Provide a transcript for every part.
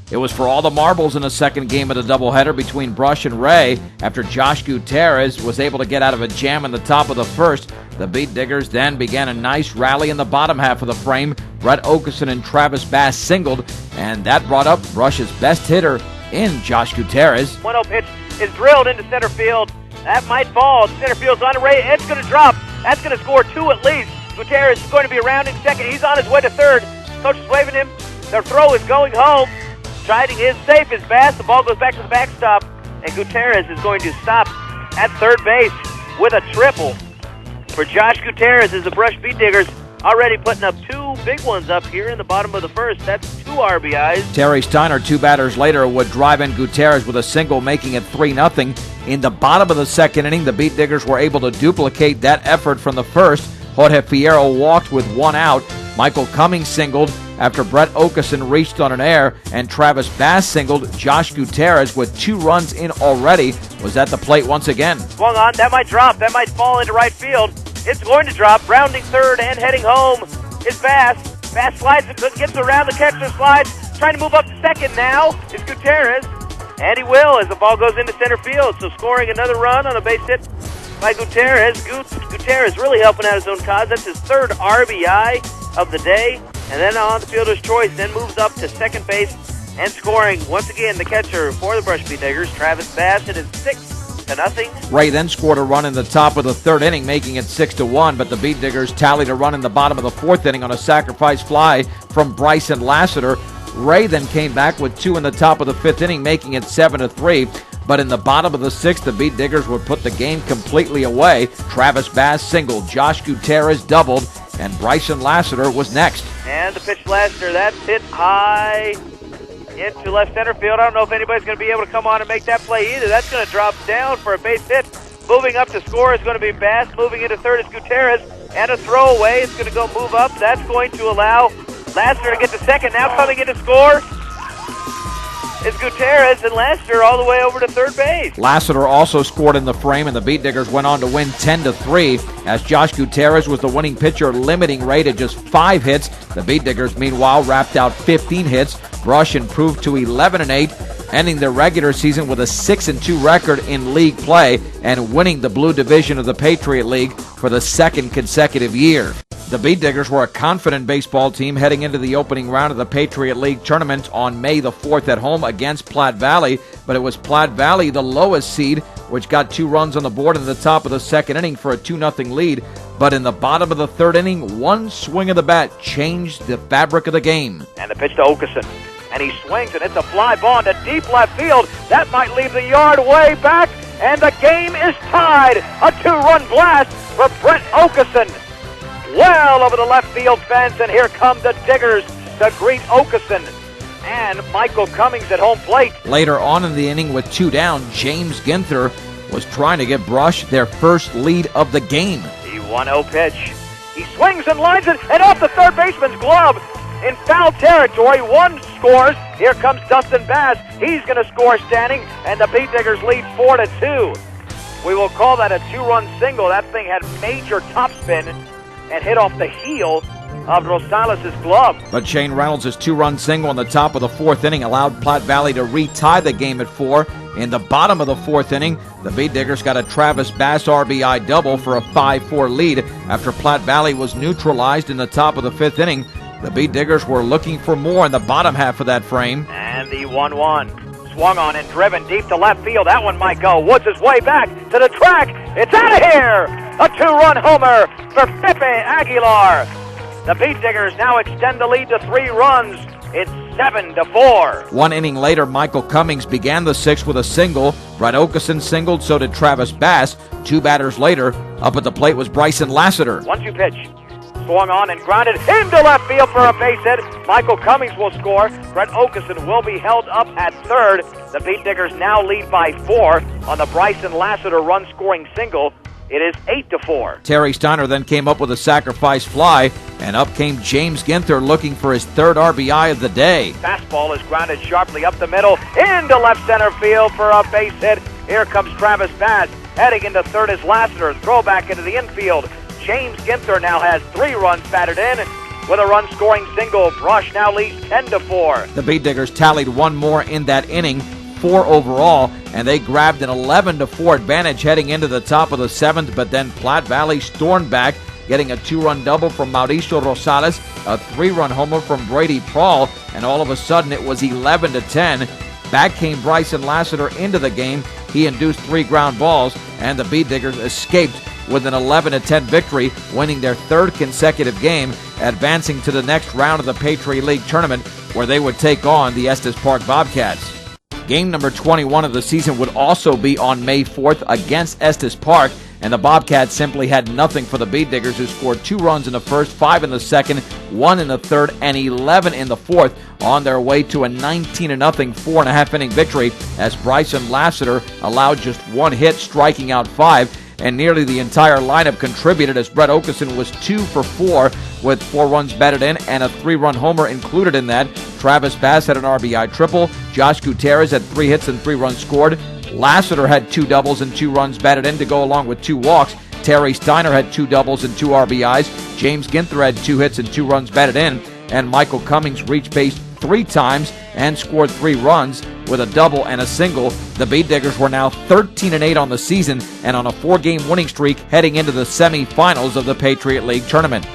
It was for all the marbles in the second game of the doubleheader between Brush and Ray. After Josh Gutierrez was able to get out of a jam in the top of the first, the Beetdiggers then began a nice rally in the bottom half of the frame. Brett Okeson and Travis Bass singled, and that brought up Brush's best hitter in Josh Gutierrez. 1-0 pitch is drilled into center field. That might fall. Center field's on the Ray. It's going to drop. That's going to score 2 at least. Gutierrez is going to be around in second. He's on his way to third. Coach is waving him. Their throw is going home. Trying his safe is Bass. The ball goes back to the backstop, and Gutierrez is going to stop at third base with a triple. For Josh Gutierrez is the Brush Beetdiggers already putting up 2 big ones up here in the bottom of the first. That's 2 RBIs. Terry Steiner, 2 batters later, would drive in Gutierrez with a single, making it 3-0. In the bottom of the second inning, the Beetdiggers were able to duplicate that effort from the first. Jorge Fierro walked with 1 out. Michael Cummings singled after Brett Okeson reached on an error, and Travis Bass singled. Josh Gutierrez, with 2 runs in already, was at the plate once again. Swung on. That might drop. That might fall into right field. It's going to drop. Rounding third and heading home is Bass. Bass slides and gets around the catcher, slides. Trying to move up to second now is Gutierrez. And he will as the ball goes into center field. So scoring another run on a base hit by Gutierrez. Gutierrez really helping out his own cause. That's his 3rd RBI of the day. And then on the fielder's choice, then moves up to second base and scoring once again the catcher for the Brush Beetdiggers, Travis Bass. It is 6-0. Ray then scored a run in the top of the third inning, making it 6-1, but the Beetdiggers tallied a run in the bottom of the fourth inning on a sacrifice fly from Bryson Lassiter. Ray then came back with 2 in the top of the fifth inning, making it 7-3. But in the bottom of the sixth, the Beetdiggers would put the game completely away. Travis Bass singled, Josh Gutierrez doubled, and Bryson Lassiter was next. And the pitch Lassiter, that's hit high into left center field. I don't know if anybody's going to be able to come on and make that play either. That's going to drop down for a base hit. Moving up to score is going to be Bass. Moving into third is Gutierrez. And a throwaway is going to go move up. That's going to allow Lassiter to get to second. Now coming in to score is Gutierrez, and Lassiter all the way over to third base. Lassiter also scored in the frame, and the Beetdiggers went on to win 10-3 as Josh Gutierrez was the winning pitcher, limiting Ray to just 5 hits. The Beetdiggers, meanwhile, wrapped out 15 hits. Brush improved to 11-8, ending their regular season with a 6-2 record in league play and winning the Blue Division of the Patriot League for the 2nd consecutive year. The Beetdiggers were a confident baseball team heading into the opening round of the Patriot League tournament on May the 4th at home against Platte Valley, but it was Platte Valley, the lowest seed, which got 2 runs on the board in the top of the second inning for a 2-0 lead. But in the bottom of the third inning, 1 swing of the bat changed the fabric of the game. And the pitch to Okeson. And he swings, and it's a fly ball into deep left field. That might leave the yard way back, and the game is tied. A 2-run blast for Brett Okeson. Well over the left field fence, and here come the Diggers to greet Okeson and Michael Cummings at home plate. Later on in the inning with 2 down, James Ginther was trying to give Brush their first lead of the game. The 1-0 pitch. He swings and lines it, and off the third baseman's glove in foul territory. 1 scores. Here comes Dustin Bass. He's going to score standing, and the Beetdiggers lead 4-2. We will call that a 2-run single. That thing had major topspin and hit off the heel of Rosales' glove. But Shane Reynolds' 2-run single in the top of the fourth inning allowed Platte Valley to retie the game at 4. In the bottom of the fourth inning, the Beetdiggers got a Travis Bass RBI double for a 5-4 lead. After Platte Valley was neutralized in the top of the fifth inning, the Beetdiggers were looking for more in the bottom half of that frame. And the 1-1. Swung on and driven deep to left field. That one might go. Woods his way back to the track. It's out of here! A 2-run homer for Pepe Aguilar. The Beetdiggers now extend the lead to 3 runs. It's 7-4. 1 inning later, Michael Cummings began the sixth with a single. Brett Okeson singled, so did Travis Bass. 2 batters later, up at the plate was Bryson Lassiter. 1-2 pitch. Swung on and grounded into left field for a base hit. Michael Cummings will score. Brett Okeson will be held up at third. The Beetdiggers now lead by 4 on the Bryson Lassiter run-scoring single. It is 8-4. Terry Steiner then came up with a sacrifice fly, and up came James Ginther looking for his 3rd RBI of the day. Fastball is grounded sharply up the middle into left center field for a base hit. Here comes Travis Bass. Heading into third is Lassiter. Throw back into the infield. James Ginther now has 3 runs batted in. with a run-scoring single. Brush now leads 10-4. The Beetdiggers tallied one more in that inning, 4 overall, and they grabbed an 11-4 advantage heading into the top of the 7th, but then Platte Valley stormed back, getting a 2-run double from Mauricio Rosales, a 3-run homer from Brady Prawl, and all of a sudden it was 11-10. Back came Bryson Lassiter into the game. He induced 3 ground balls, and the Beetdiggers escaped with an 11-10 victory, winning their 3rd consecutive game, advancing to the next round of the Patriot League tournament, where they would take on the Estes Park Bobcats. Game number 21 of the season would also be on May 4th against Estes Park, and the Bobcats simply had nothing for the Beetdiggers, who scored 2 runs in the first, 5 in the second, 1 in the third, and 11 in the fourth, on their way to a 19-0 4.5-inning victory, as Bryson Lassiter allowed just 1 hit, striking out 5, and nearly the entire lineup contributed, as Brett Okeson was 2 for 4 with 4 runs batted in and a 3-run homer included in that. Travis Bass had an RBI triple. Josh Gutierrez had 3 hits and 3 runs scored. Lassiter had 2 doubles and 2 runs batted in to go along with 2 walks. Terry Steiner had 2 doubles and 2 RBIs. James Ginther had 2 hits and 2 runs batted in. And Michael Cummings reached base 3 times and scored 3 runs with a double and a single. The Beetdiggers were now 13-8 on the season and on a 4-game winning streak heading into the semifinals of the Patriot League tournament.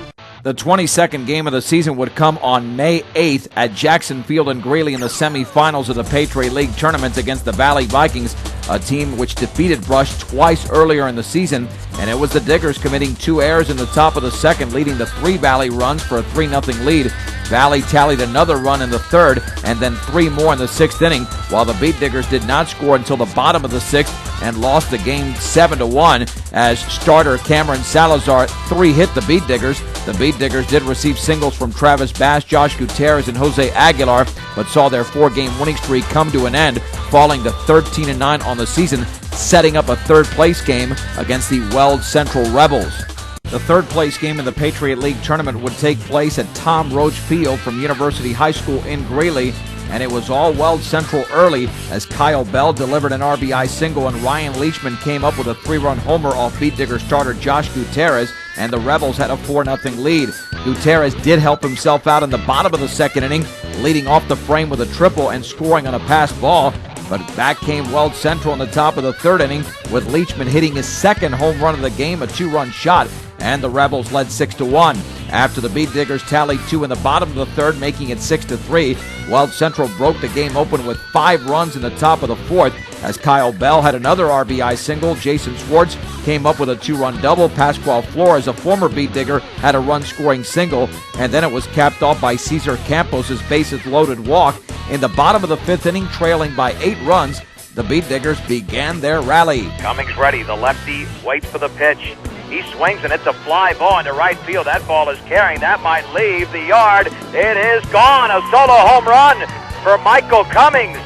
The 22nd game of the season would come on May 8th at Jackson Field in Greeley in the semifinals of the Patriot League tournament against the Valley Vikings, a team which defeated Brush twice earlier in the season, and it was the Diggers committing 2 errors in the top of the second, leading to 3 Valley runs for a 3-0 lead. Valley tallied another run in the third and then 3 more in the 6th inning, while the Beetdiggers did not score until the bottom of the 6th and lost the game 7-1 as starter Cameron Salazar 3-hit the Beetdiggers. The Beetdiggers did receive singles from Travis Bass, Josh Gutierrez, and Jose Aguilar, but saw their 4-game winning streak come to an end, falling to 13-9 on the season, setting up a 3rd-place game against the Weld Central Rebels. The 3rd-place game in the Patriot League tournament would take place at Tom Roach Field from University High School in Greeley, and it was all Weld Central early as Kyle Bell delivered an RBI single and Ryan Leachman came up with a 3-run homer off Beetdigger starter Josh Gutierrez, and the Rebels had a 4-0 lead. Gutierrez did help himself out in the bottom of the 2nd inning, leading off the frame with a triple and scoring on a passed ball. But back came Weld Central in the top of the 3rd inning, with Leachman hitting his 2nd home run of the game, a 2-run shot, and the Rebels led 6-1. After the Beetdiggers tallied 2 in the bottom of the 3rd, making it 6-3, Weld Central broke the game open with 5 runs in the top of the 4th, as Kyle Bell had another RBI single. Jason Schwartz came up with a 2-run double. Pascual Flores, a former Beetdigger, had a run-scoring single, and then it was capped off by Cesar Campos' bases-loaded walk. In the bottom of the 5th inning, trailing by 8 runs, the Beetdiggers began their rally. Cummings ready. The lefty waits for the pitch. He swings, and it's a fly ball into right field. That ball is carrying. That might leave the yard. It is gone. A solo home run for Michael Cummings.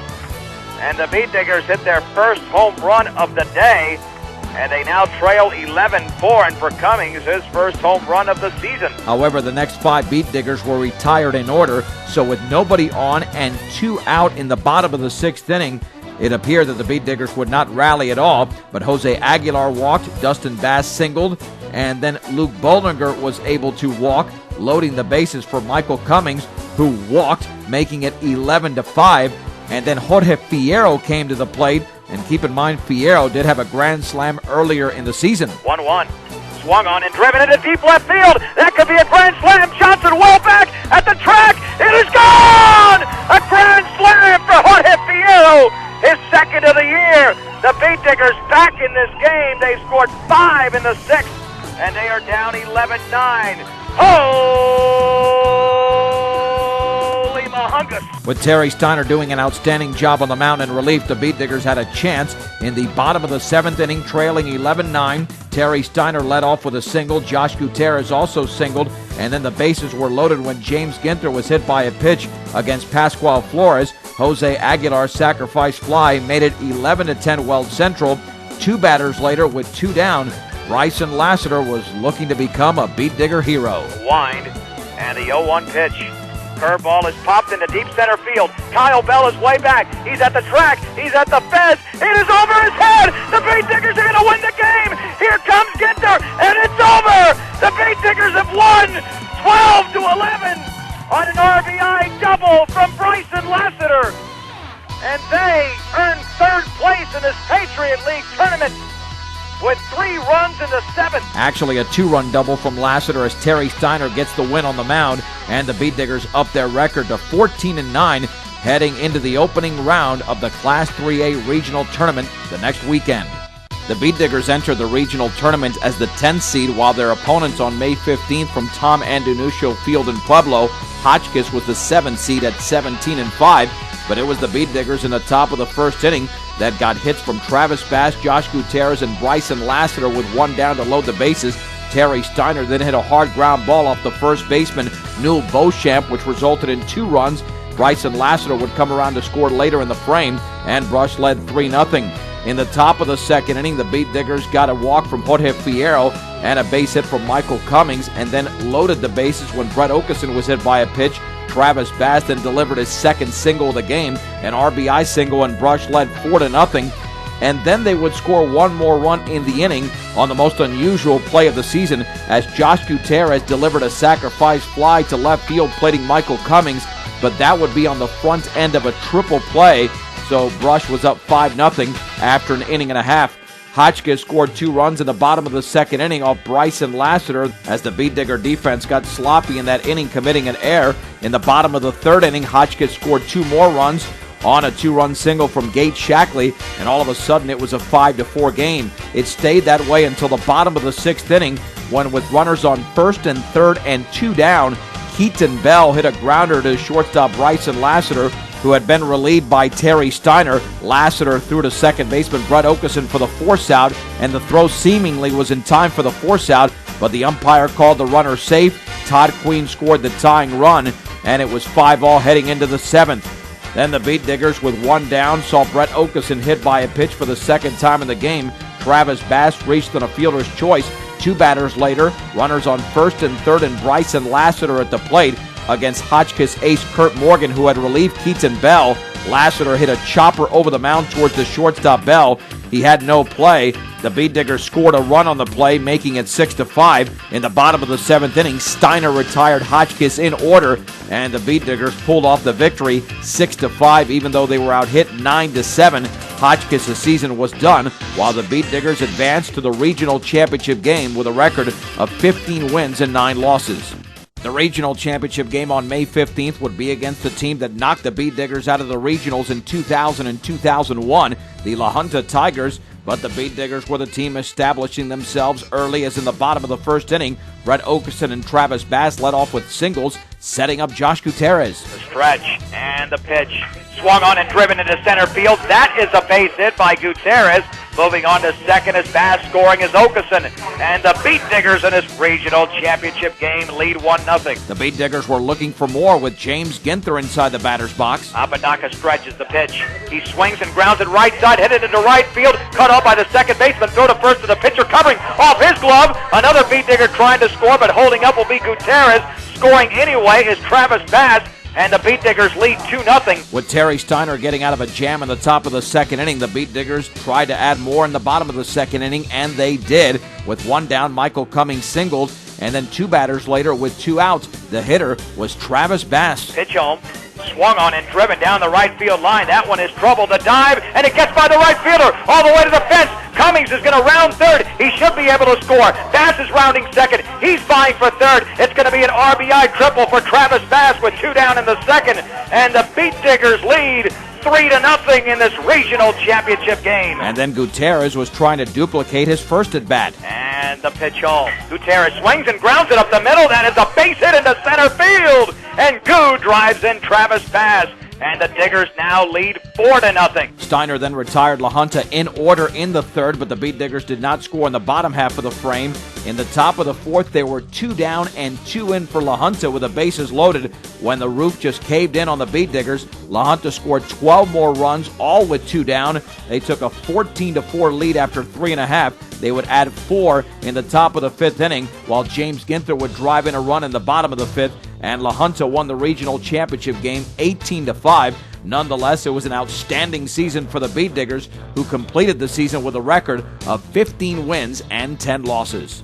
And the Beetdiggers hit their first home run of the day, and they now trail 11-4, and for Cummings, his first home run of the season. However, the next 5 Beetdiggers were retired in order, so with nobody on and 2 out in the bottom of the 6th inning, it appeared that the Beetdiggers would not rally at all, but Jose Aguilar walked, Dustin Bass singled, and then Luke Bollinger was able to walk, loading the bases for Michael Cummings, who walked, making it 11-5, and then Jorge Fierro came to the plate, and keep in mind Fierro did have a grand slam earlier in the season. 1-1. Swung on and driven into deep left field. That could be a grand slam. Johnson well back at the track. It is gone! A grand slam for Jorge Fierro, his 2nd of the year. The Beetdiggers back in this game. They scored 5 in the 6th, and they are down 11-9. Holy mahungus! With Terry Steiner doing an outstanding job on the mound in relief, the Beetdiggers had a chance in the bottom of the 7th inning, trailing 11-9. Terry Steiner led off with a single. Josh Gutierrez also singled, and then the bases were loaded when James Ginther was hit by a pitch against Pascual Flores. Jose Aguilar's sacrifice fly made it 11-10 Weld Central. 2 batters later, with 2 down, Bryson Lassiter was looking to become a Beetdigger hero. Wind, and the 0-1 pitch. Curveball is popped into deep center field. Kyle Bell is way back. He's at the track. He's at the fence. It is over his head. The Beetdiggers are going to win the game. Here comes Ginther, and it's over. The Beetdiggers have won 12-11 on an RBI double from Bryson Lassiter. And they earn third place in this Patriot League tournament with 3 runs in the 7th. Actually, a 2-run double from Lassiter as Terry Steiner gets the win on the mound, and the Beetdiggers up their record to 14-9 heading into the opening round of the Class 3A regional tournament the next weekend. The Beetdiggers enter the regional tournament as the 10th seed, while their opponents on May 15th from Tom Andonuccio Field in Pueblo, Hotchkiss was the 7th seed at 17-5, but it was the Beetdiggers in the top of the first inning that got hits from Travis Bass, Josh Gutierrez, and Bryson Lassiter with 1 down to load the bases. Terry Steiner then hit a hard ground ball off the first baseman, Newell Beauchamp, which resulted in 2 runs. Bryson Lassiter would come around to score later in the frame, and Brush led 3-0. In the top of the second inning, the Beetdiggers got a walk from Jorge Fierro and a base hit from Michael Cummings, and then loaded the bases when Brett Okeson was hit by a pitch. Travis Bass then delivered his second single of the game, an RBI single, and Brush led 4-0. And then they would score 1 more run in the inning on the most unusual play of the season as Josh Gutierrez delivered a sacrifice fly to left field, plating Michael Cummings, but that would be on the front end of a triple play, so Brush was up 5-0 after an inning and a half. Hotchkiss scored 2 runs in the bottom of the second inning off Bryson Lassiter as the Beetdigger defense got sloppy in that inning, committing an error. In the bottom of the third inning, Hotchkiss scored 2 more runs on a 2-run single from Gate Shackley, and all of a sudden it was a 5-4 game. It stayed that way until the bottom of the 6th inning when, with runners on first and third and 2 down, Keaton Bell hit a grounder to shortstop Bryson Lassiter, who had been relieved by Terry Steiner. Lassiter threw to second baseman Brett Okeson for the force out, and the throw seemingly was in time for the force out, but the umpire called the runner safe. Todd Queen scored the tying run, and it was 5-all heading into the 7th. Then the Beetdiggers, with 1 down, saw Brett Okeson hit by a pitch for the second time in the game. Travis Bass reached on a fielder's choice. 2 batters later, runners on first and third, and Bryson Lassiter at the plate against Hotchkiss ace Kurt Morgan, who had relieved Keaton Bell. Lassiter hit a chopper over the mound towards the shortstop Bell. He had no play. The Beetdiggers scored a run on the play, making it 6-5. In the bottom of the 7th inning, Steiner retired Hotchkiss in order, and the Beetdiggers pulled off the victory 6-5, even though they were out hit 9-7. Hotchkiss' season was done, while the Beetdiggers advanced to the regional championship game with a record of 15 wins and 9 losses. The regional championship game on May 15th would be against the team that knocked the Beetdiggers out of the regionals in 2000 and 2001, the La Junta Tigers. But the Beetdiggers were the team establishing themselves early, as in the bottom of the first inning, Brett Okeson and Travis Bass led off with singles, setting up Josh Gutierrez. The stretch and the pitch. Swung on and driven into center field. That is a base hit by Gutierrez. Moving on to second as Bass, scoring is Okeson. And the Beetdiggers in this regional championship game lead 1-0. The Beetdiggers were looking for more with James Ginther inside the batter's box. Apodaca stretches the pitch. He swings and grounds it right side, headed into right field. Cut off by the second baseman. Throw to first to the pitcher, covering off his glove. Another Beetdigger trying to score, but holding up will be Gutierrez. Scoring anyway is Travis Bass. And the Beetdiggers lead 2-0. With Terry Steiner getting out of a jam in the top of the second inning, the Beetdiggers tried to add more in the bottom of the second inning, and they did. With 1 down, Michael Cummings singled, and then 2 batters later with 2 outs, the hitter was Travis Bass. Pitch home. Swung on and driven down the right field line. That one is trouble. The dive, and it gets by the right fielder all the way to the fence. Cummings is going to round third. He should be able to score. Bass is rounding second. He's vying for third. It's going to be an RBI triple for Travis Bass with 2 down in the second. And the Beetdiggers lead 3-0 in this regional championship game. And then Gutierrez was trying to duplicate his first at-bat. And the pitch home. Gutierrez swings and grounds it up the middle. That is a base hit into center field. And Goo drives in Travis Bass. And the Diggers now lead 4-0. Steiner then retired La Junta in order in the third, but the Beetdiggers did not score in the bottom half of the frame. In the top of the fourth, they were 2 down and 2 in for La Junta with the bases loaded when the roof just caved in on the Beetdiggers. La Junta scored 12 more runs, all with 2 down. They took a 14-4 lead after 3.5. They would add 4 in the top of the 5th inning, while James Ginther would drive in a run in the bottom of the 5th, and La Junta won the regional championship game 18-5. Nonetheless, it was an outstanding season for the Beetdiggers, who completed the season with a record of 15 wins and 10 losses.